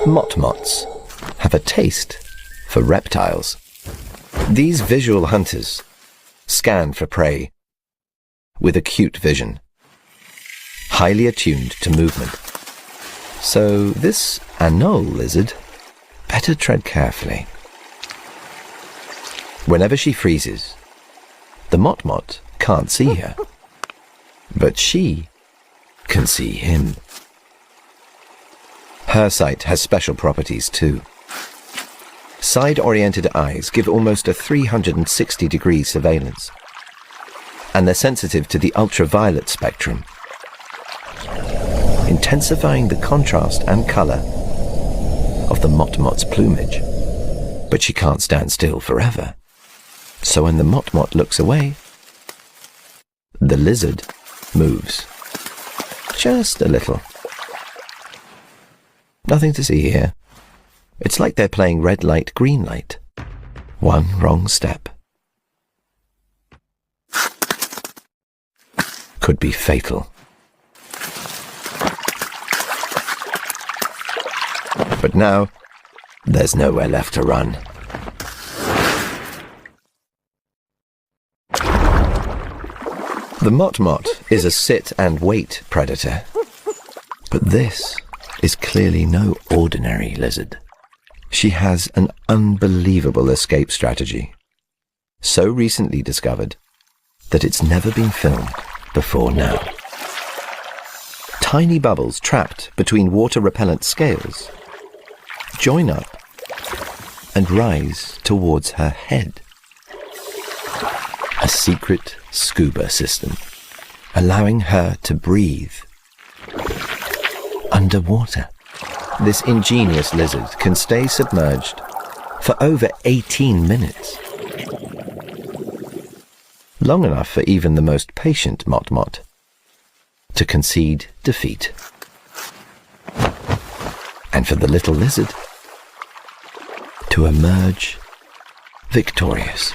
Motmots have a taste for reptiles. These visual hunters scan for prey with acute vision, highly attuned to movement. So this anole lizard better tread carefully. Whenever she freezes, the motmot can't see her, but she can see him. Her sight has special properties too. Side-oriented eyes give almost a 360-degree surveillance, and they're sensitive to the ultraviolet spectrum, intensifying the contrast and color of the motmot's plumage. But she can't stand still forever. So when the motmot looks away, the lizard moves. Just a little. Nothing to see here. It's like they're playing red light, green light. One wrong step could be fatal. But now, there's nowhere left to run. The motmot is a sit-and-wait predator, but this is clearly no ordinary lizard. She has an unbelievable escape strategy, so recently discovered that it's never been filmed before now. Tiny bubbles trapped between water-repellent scales join up and rise towards her head. A secret scuba system, allowing her to breathe underwater. This ingenious lizard can stay submerged for over 18 minutes. Long enough for even the most patient motmot to concede defeat. And for the little lizard to emerge victorious.